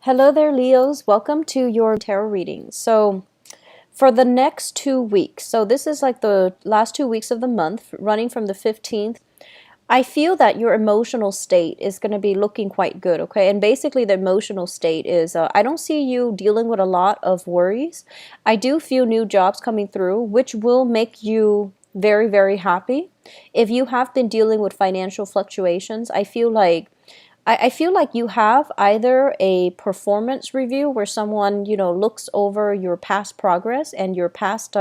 Hello there, Leos. Welcome to your tarot reading. So, for the next 2 weeks, so this is like the last 2 weeks of the month, running from the 15th, I feel that your emotional state is going to be looking quite good, okay? And basically, the emotional state is I don't see you dealing with a lot of worries. I do feel new jobs coming through, which will make you very, very happy. If you have been dealing with financial fluctuations, I feel like you have either a performance review where someone, looks over your past progress and your past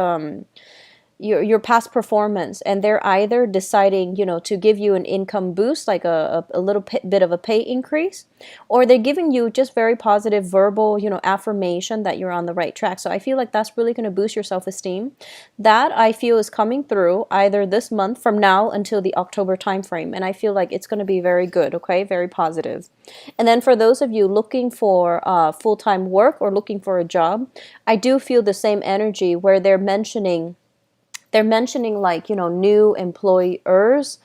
performance, and they're either deciding to give you an income boost, like a little bit of a pay increase, or they're giving you just very positive verbal affirmation that you're on the right track. So I feel like that's really going to boost your self-esteem. That I feel is coming through either this month from now until the October timeframe, and I feel like it's going to be very good, okay, very positive. And then for those of you looking for full-time work or looking for a job, I do feel the same energy where they're mentioning like, new employers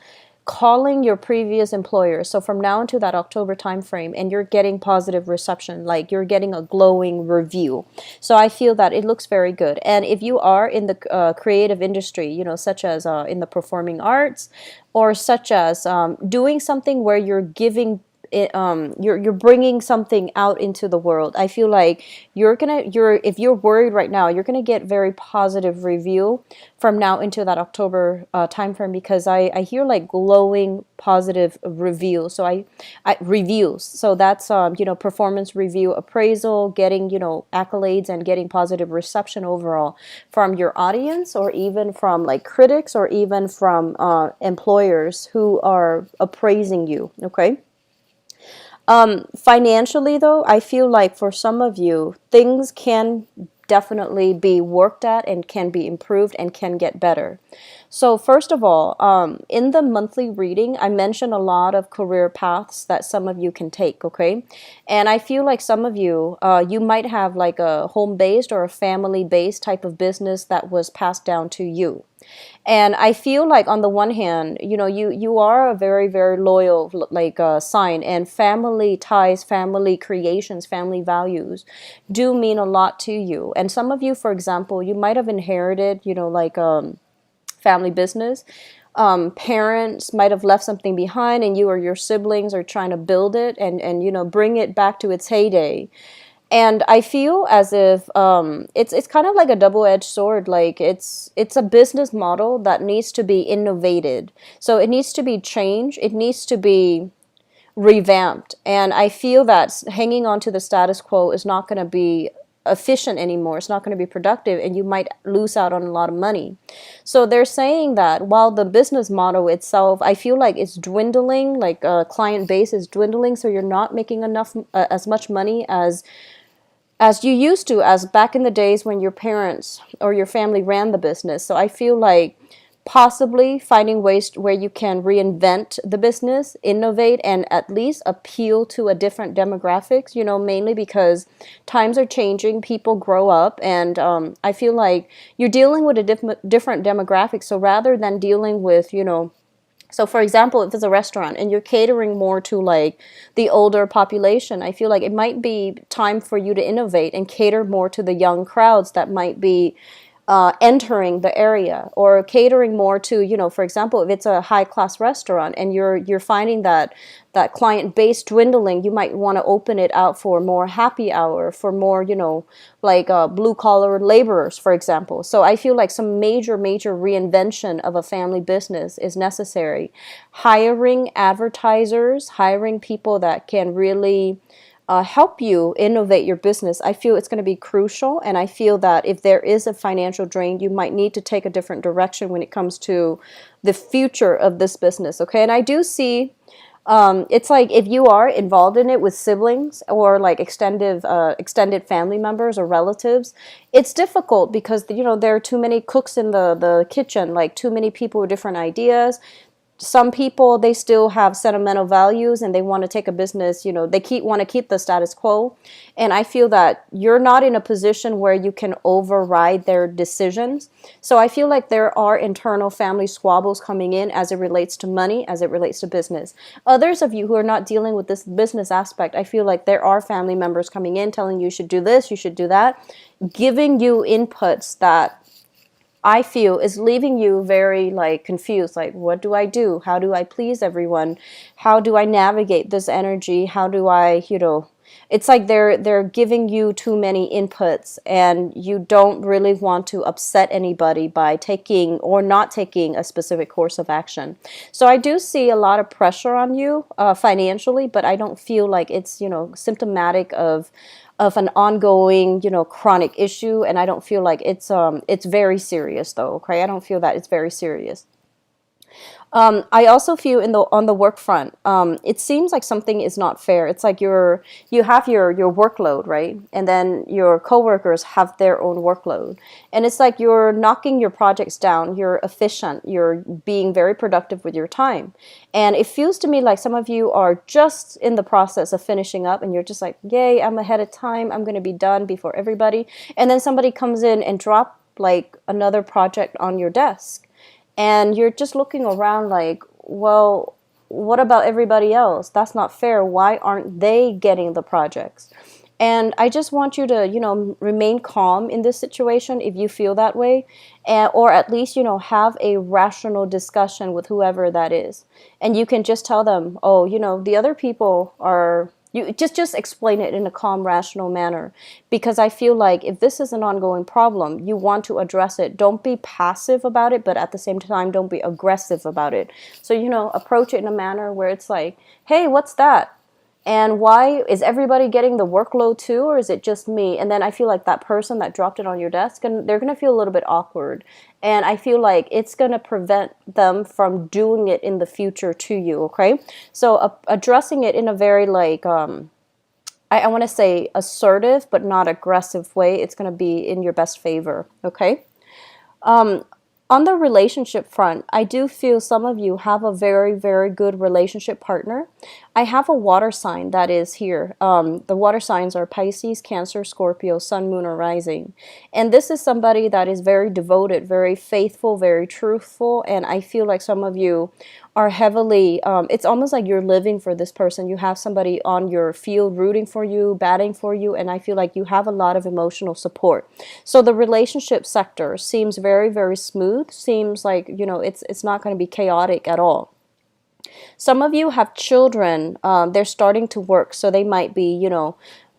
calling your previous employer. So from now into that October timeframe, and you're getting positive reception, like you're getting a glowing review. So I feel that it looks very good. And if you are in the creative industry, such as in the performing arts, or such as doing something where you're giving you're bringing something out into the world. I feel like if you're worried right now, you're gonna get very positive review from now into that October time frame, because I hear like glowing positive review. So I reviews. So that's performance review, appraisal, getting accolades, and getting positive reception overall from your audience, or even from like critics, or even from employers who are appraising you. Okay. Financially, though, I feel like for some of you, things can definitely be worked at and can be improved and can get better. So first of all, in the monthly reading, I mentioned a lot of career paths that some of you can take, okay? And I feel like some of you, you might have like a home-based or a family-based type of business that was passed down to you. And I feel like on the one hand, you are a very, very loyal like sign, and family ties, family creations, family values do mean a lot to you. And some of you, for example, you might have inherited, like family business. Parents might have left something behind, and you or your siblings are trying to build it and bring it back to its heyday. And I feel as if it's kind of like a double-edged sword. Like it's a business model that needs to be innovated. So it needs to be changed. It needs to be revamped. And I feel that hanging on to the status quo is not going to be efficient anymore. It's not going to be productive, and you might lose out on a lot of money. So they're saying that while the business model itself, I feel like it's dwindling, like client base is dwindling, so you're not making enough as much money as you used to, as back in the days when your parents or your family ran the business. So I feel like possibly finding ways where you can reinvent the business, innovate, and at least appeal to a different demographics, mainly because times are changing, people grow up, and I feel like you're dealing with a different demographic. So rather than dealing with, so for example, if it's a restaurant and you're catering more to like the older population, I feel like it might be time for you to innovate and cater more to the young crowds that might be entering the area, or catering more to, for example, if it's a high class restaurant and you're finding that client base dwindling, you might want to open it out for more happy hour, for more, like blue collar laborers, for example. So I feel like some major reinvention of a family business is necessary. Hiring advertisers, hiring people that can really help you innovate your business, I feel it's going to be crucial. And I feel that if there is a financial drain, you might need to take a different direction when it comes to the future of this business, okay? And I do see it's like if you are involved in it with siblings or like extended family members or relatives, it's difficult because there are too many cooks in the kitchen, like too many people with different ideas. some people, they still have sentimental values and they want to take a business, they want to keep the status quo. And I feel that you're not in a position where you can override their decisions. So I feel like there are internal family squabbles coming in as it relates to money, as it relates to business. Others of you who are not dealing with this business aspect, I feel like there are family members coming in telling you should do this, you should do that, giving you inputs that I feel is leaving you very like confused. Like, what do I do? How do I please everyone? How do I navigate this energy? How do I, it's like they're giving you too many inputs, and you don't really want to upset anybody by taking or not taking a specific course of action. So I do see a lot of pressure on you financially, but I don't feel like it's, symptomatic of an ongoing, chronic issue. And I don't feel like it's very serious though. Okay. I don't feel that it's very serious. I also feel on the work front, it seems like something is not fair. It's like you have your workload, right? And then your coworkers have their own workload. And it's like you're knocking your projects down, you're efficient, you're being very productive with your time. And it feels to me like some of you are just in the process of finishing up and you're just like, yay, I'm ahead of time, I'm going to be done before everybody. And then somebody comes in and drop like another project on your desk. And you're just looking around like, well, what about everybody else? That's not fair. Why aren't they getting the projects? And I just want you to, remain calm in this situation if you feel that way, or at least, have a rational discussion with whoever that is. And you can just tell them, oh, the other people are, you just explain it in a calm, rational manner. Because I feel like if this is an ongoing problem, you want to address it. Don't be passive about it, but at the same time, don't be aggressive about it. So, approach it in a manner where it's like, hey, what's that? And why is everybody getting the workload too, or is it just me? And then I feel like that person that dropped it on your desk, and they're going to feel a little bit awkward. And I feel like it's going to prevent them from doing it in the future to you, okay? So addressing it in a very like, I want to say assertive, but not aggressive way, it's going to be in your best favor, okay? On the relationship front, I do feel some of you have a very, very good relationship partner. I have a water sign that is here. The water signs are Pisces, Cancer, Scorpio, Sun, Moon, or Rising. And this is somebody that is very devoted, very faithful, very truthful. And I feel like some of you are heavily, it's almost like you're living for this person. You have somebody on your field rooting for you, batting for you, and I feel like you have a lot of emotional support. So the relationship sector seems very, very smooth, seems like, it's not going to be chaotic at all. Some of you have children, they're starting to work, so they might be,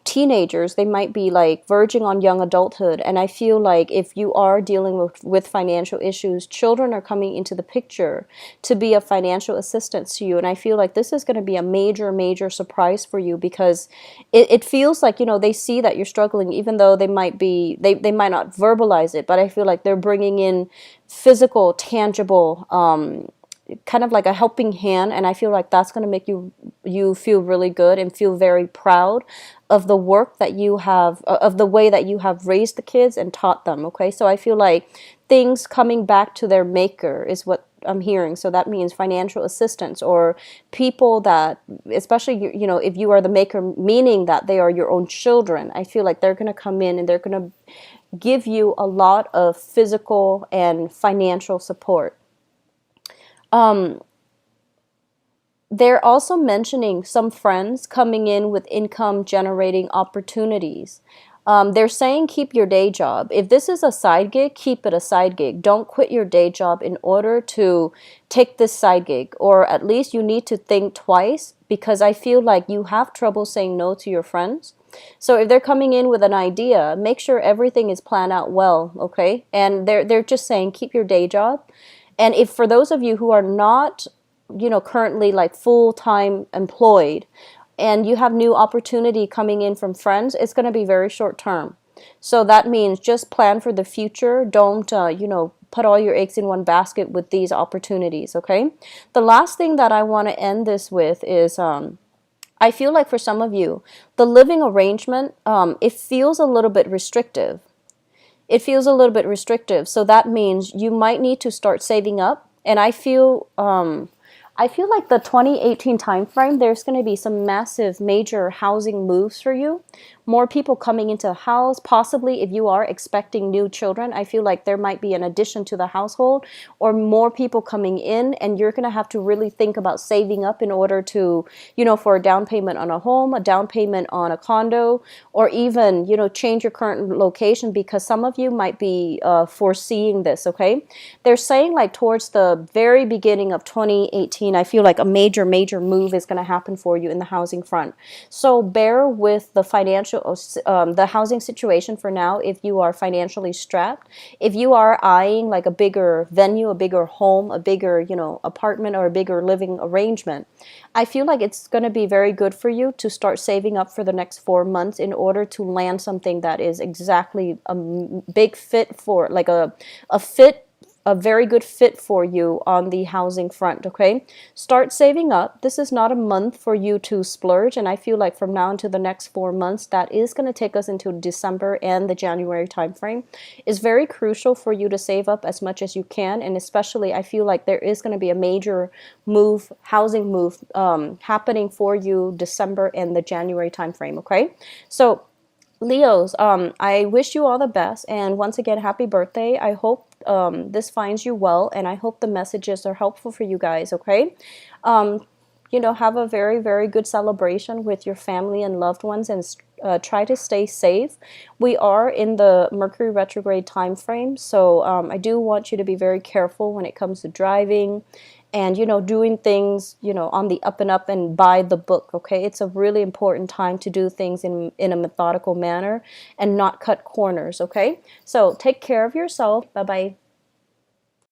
teenagers, they might be like verging on young adulthood. And I feel like if you are dealing with financial issues, children are coming into the picture to be a financial assistance to you. And I feel like this is going to be a major, major surprise for you, because it feels like, they see that you're struggling, even though they might not verbalize it, but I feel like they're bringing in physical, tangible, kind of like a helping hand. And I feel like that's going to make you feel really good and feel very proud of the work that you have, of the way that you have raised the kids and taught them. Okay, so I feel like things coming back to their maker is what I'm hearing. So that means financial assistance, or people that, especially, if you are the maker, meaning that they are your own children, I feel like they're going to come in and they're going to give you a lot of physical and financial support. They're also mentioning some friends coming in with income generating opportunities. They're saying keep your day job. If this is a side gig, keep it a side gig. Don't quit your day job in order to take this side gig, or at least you need to think twice, because I feel like you have trouble saying no to your friends. So if they're coming in with an idea, make sure everything is planned out well, okay? And they're just saying keep your day job. And if for those of you who are not, currently like full-time employed, and you have new opportunity coming in from friends, it's going to be very short term. So that means just plan for the future. Don't, put all your eggs in one basket with these opportunities, okay? The last thing that I want to end this with is, I feel like for some of you, the living arrangement, it feels a little bit restrictive. It feels a little bit restrictive. So that means you might need to start saving up. And I feel I feel like the 2018 timeframe, there's going to be some massive major housing moves for you. More people coming into the house. Possibly if you are expecting new children, I feel like there might be an addition to the household or more people coming in, and you're going to have to really think about saving up in order to, for a down payment on a home, a down payment on a condo, or even, change your current location, because some of you might be foreseeing this, okay? They're saying like towards the very beginning of 2018, I feel like a major, major move is going to happen for you in the housing front. So bear with the the housing situation for now if you are financially strapped. If you are eyeing like a bigger venue, a bigger home, a bigger, apartment or a bigger living arrangement, I feel like it's going to be very good for you to start saving up for the next 4 months in order to land something that is exactly a big fit for like a very good fit for you on the housing front, okay? Start saving up. This is not a month for you to splurge, and I feel like from now into the next 4 months, that is going to take us into December and the January timeframe, is very crucial for you to save up as much as you can, and especially I feel like there is going to be a major move, housing move, happening for you December and the January timeframe, okay? So Leos, I wish you all the best, and once again, happy birthday. I hope this finds you well, and I hope the messages are helpful for you guys, okay? Um, have a very, very good celebration with your family and loved ones, and try to stay safe. We are in the Mercury retrograde time frame, so I do want you to be very careful when it comes to driving and doing things on the up and up and by the book, okay? It's a really important time to do things in a methodical manner and not cut corners, okay? So take care of yourself. Bye bye.